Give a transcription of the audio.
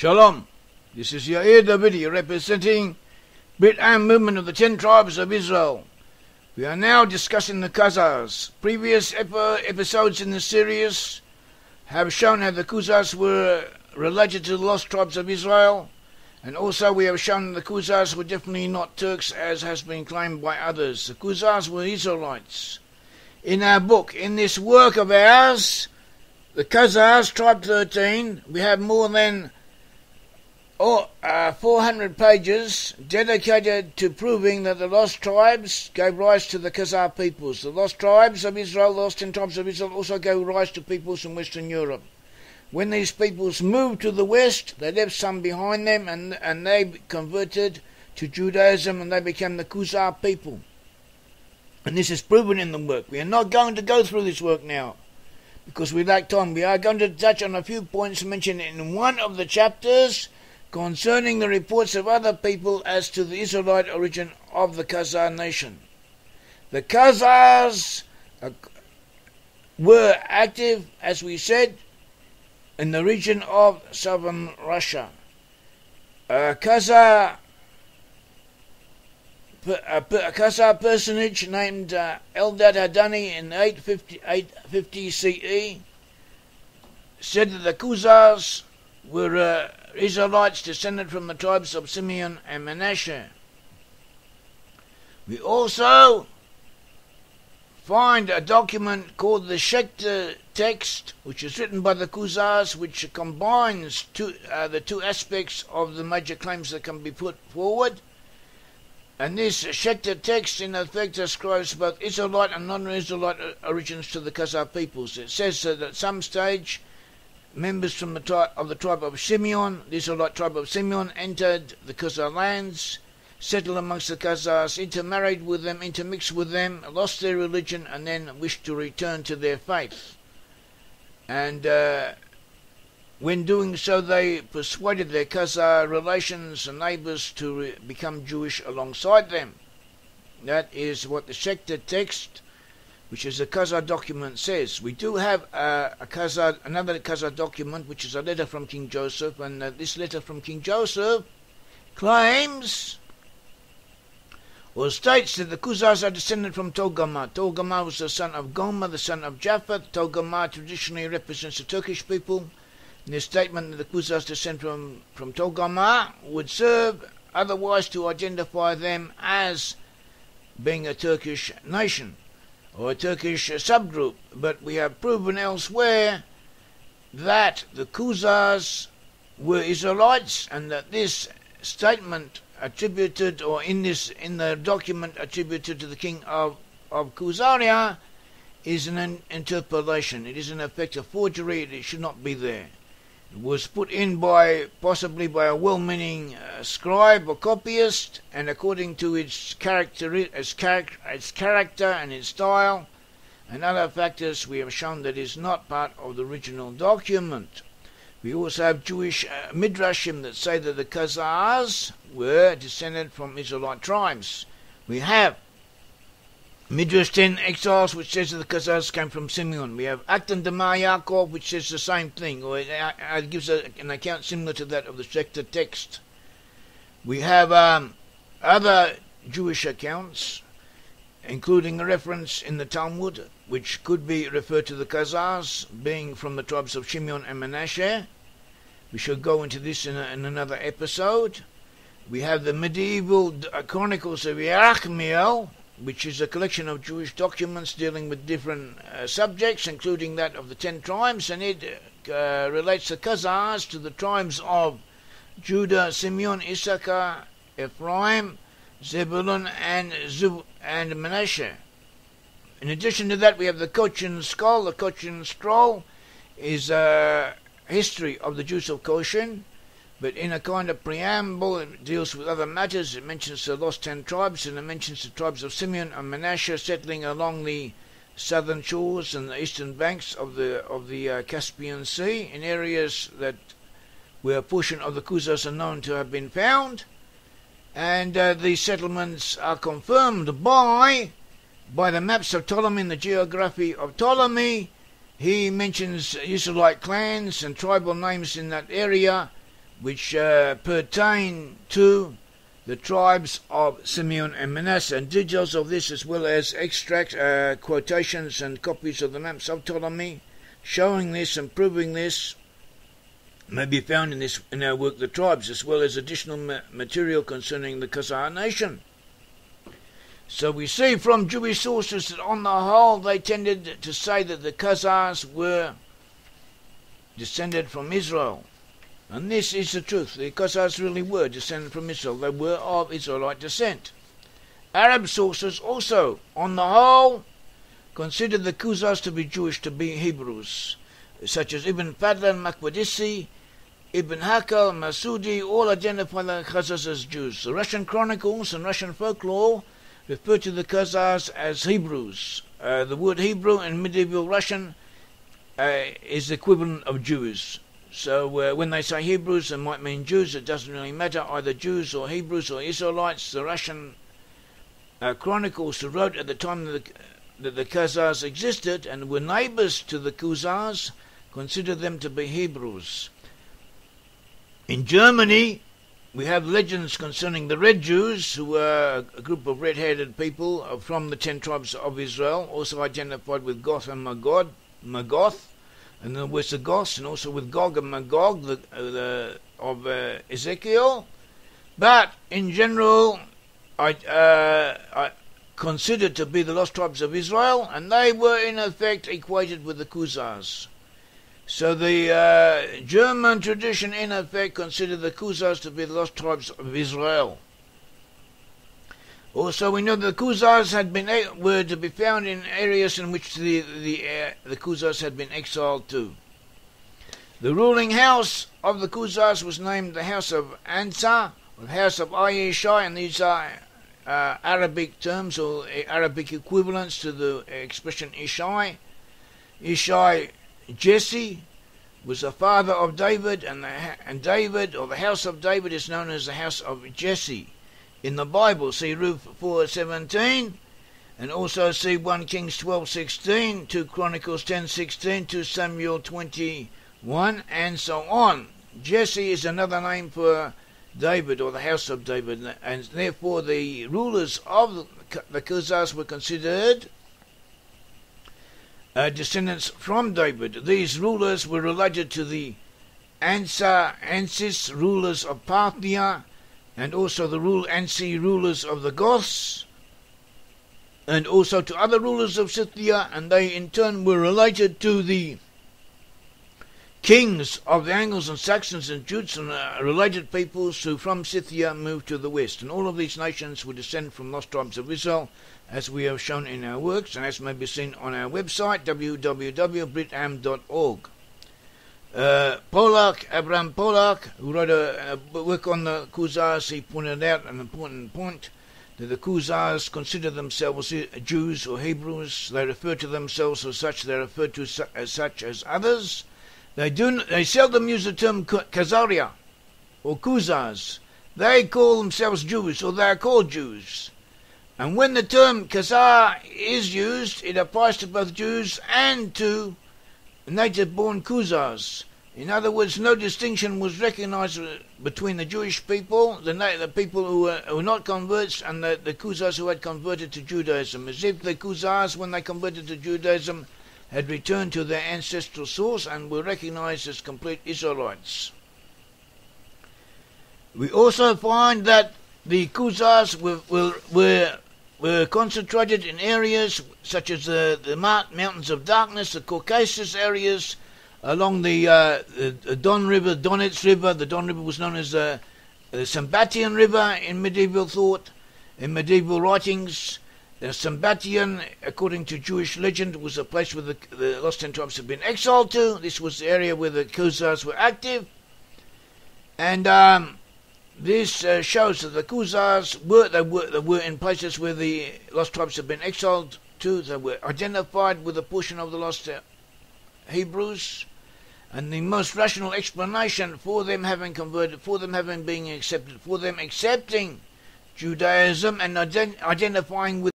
Shalom, this is Yair Davidiy representing Brit-Am Movement of the 10 Tribes of Israel. We are now discussing the Khazars. Previous episodes in the series have shown how the Khazars were related to the lost tribes of Israel, and also we have shown the Khazars were definitely not Turks as has been claimed by others. The Khazars were Israelites. In our book, in this work of ours, the Khazars, Tribe 13, we have more than 400 pages dedicated to proving that the lost tribes gave rise to the Khazar peoples. The lost tribes of Israel, the lost 10 tribes of Israel, also gave rise to peoples in Western Europe. When these peoples moved to the west, they left some behind them, and they converted to Judaism, and they became the Khazar people. And this is proven in the work. We are not going to go through this work now, because we lack time. We are going to touch on a few points mentioned in one of the chapters concerning the reports of other people as to the Israelite origin of the Khazar nation. The Khazars were active, as we said, in the region of southern Russia. A Khazar personage named Eldad Hadani in 850 CE said that the Khazars were Israelites descended from the tribes of Simeon and Manasseh. We also find a document called the Shechter text, which is written by the Khazars, which combines the two aspects of the major claims that can be put forward. And this Shechter text, in effect, ascribes both Israelite and non-Israelite origins to the Khazar peoples. It says that at some stage, members from the tribe of Simeon, the Israelite tribe of Simeon, entered the Khazar lands, settled amongst the Khazars, intermarried with them, intermixed with them, lost their religion, and then wished to return to their faith. And when doing so, they persuaded their Khazar relations and neighbors to become Jewish alongside them. That is what the Shechter text, which is a Khazar document, says. We do have another Khazar document, which is a letter from King Joseph, and this letter from King Joseph claims or states that the Khazars are descended from Togarmah. Togarmah was the son of Gomer, the son of Japheth. Togarmah traditionally represents the Turkish people. In this statement that the Khazars descend from Togarmah would serve otherwise to identify them as being a Turkish nation or a Turkish subgroup, but we have proven elsewhere that the Khazars were Israelites, and that this statement attributed, or in the document attributed to the king of Khazaria, is an interpolation. It is in effect a forgery. It should not be there. It was put in possibly by a well-meaning scribe or copyist, and according to its character and its style and other factors, we have shown that it is not part of the original document. We also have Jewish midrashim that say that the Khazars were descended from Israelite tribes. We have Midrash 10 Exiles, which says that the Khazars came from Simeon. We have Aktan Damar Yaakov, which says the same thing, or it gives an account similar to that of the Shechter text. We have other Jewish accounts, including a reference in the Talmud, which could be referred to the Khazars being from the tribes of Simeon and Manasseh. We shall go into this in another episode. We have the medieval chronicles of Yerachmiel, which is a collection of Jewish documents dealing with different subjects, including that of the 10 tribes, and it relates the Khazars to the tribes of Judah, Simeon, Issachar, Ephraim, Zebulun, and Manasseh. In addition to that, we have the Cochin Scroll. The Cochin Scroll is a history of the Jews of Cochin, but in a kind of preamble, it deals with other matters. It mentions the lost 10 tribes, and it mentions the tribes of Simeon and Manasseh settling along the southern shores and the eastern banks of the Caspian Sea, in areas where a portion of the Khazars are known to have been found. And these settlements are confirmed by the maps of Ptolemy and the geography of Ptolemy. He mentions Israelite clans and tribal names in that area, which pertain to the tribes of Simeon and Manasseh, and details of this as well as extract quotations and copies of the maps of Ptolemy showing this and proving this may be found in our work The Tribes, as well as additional material concerning the Khazar nation. So we see from Jewish sources that on the whole they tended to say that the Khazars were descended from Israel. And this is the truth. The Khazars really were descended from Israel. They were of Israelite descent. Arab sources also, on the whole, considered the Khazars to be Jewish, to be Hebrews, such as Ibn Fadlan, Maqdisi, Ibn Hakal, Masudi, all identify the Khazars as Jews. The Russian chronicles and Russian folklore refer to the Khazars as Hebrews. The word Hebrew in medieval Russian is the equivalent of Jews. So when they say Hebrews, it might mean Jews. It doesn't really matter, either Jews or Hebrews or Israelites. The Russian chronicles who wrote at the time that the Khazars existed and were neighbors to the Khazars considered them to be Hebrews. In Germany, we have legends concerning the Red Jews, who were a group of red-headed people from the 10 tribes of Israel, also identified with Goth and Magoth, and then with the Goths, and also with Gog and Magog of Ezekiel. But in general, I considered to be the lost tribes of Israel, and they were in effect equated with the Khazars. So the German tradition in effect considered the Khazars to be the lost tribes of Israel. Also, we know the Khazars were to be found in areas in which the Khazars had been exiled to. The ruling house of the Khazars was named the House of Ansar, or the House of Ayeshai, and these are Arabic terms or Arabic equivalents to the expression Ishai. Ishai Jesse was the father of David, and David, or the house of David, is known as the house of Jesse. In the Bible, see Ruth 4:17, and also see 1 Kings 12:16, 2 Chronicles 10:16, 2 Samuel 21, and so on. Jesse is another name for David, or the house of David, and therefore the rulers of the Khazars were considered descendants from David. These rulers were related to the Ansis rulers of Parthia, and also the Ansi rulers of the Goths, and also to other rulers of Scythia, and they in turn were related to the kings of the Angles and Saxons and Jutes and related peoples who from Scythia moved to the west. And all of these nations were descended from lost tribes of Israel, as we have shown in our works, and as may be seen on our website, www.brit-am.org. Abraham Polak, who wrote a work on the Khazars, he pointed out an important point, that the Khazars consider themselves Jews or Hebrews. They refer to themselves as such. They refer to as such as others. They seldom use the term Khazaria or Khazars. They call themselves Jews, or they are called Jews. And when the term Khazar is used, it applies to both Jews and to native-born Khazars. In other words, no distinction was recognized between the Jewish people, the people who were not converts, and the Khazars who had converted to Judaism, as if the Khazars, when they converted to Judaism, had returned to their ancestral source and were recognized as complete Israelites. We also find that the Khazars were concentrated in areas such as the Mountains of Darkness, the Caucasus areas, along the Don River, Donetsk River. The Don River was known as the Sambatian River in medieval thought, in medieval writings. The Sambatian, according to Jewish legend, was a place where the lost 10 tribes had been exiled to. This was the area where the Khazars were active. And this shows that the Khazars were in places where the lost tribes had been exiled to. They were identified with a portion of the lost Hebrews. And the most rational explanation for them having converted, for them having been accepted, for them accepting Judaism and identifying with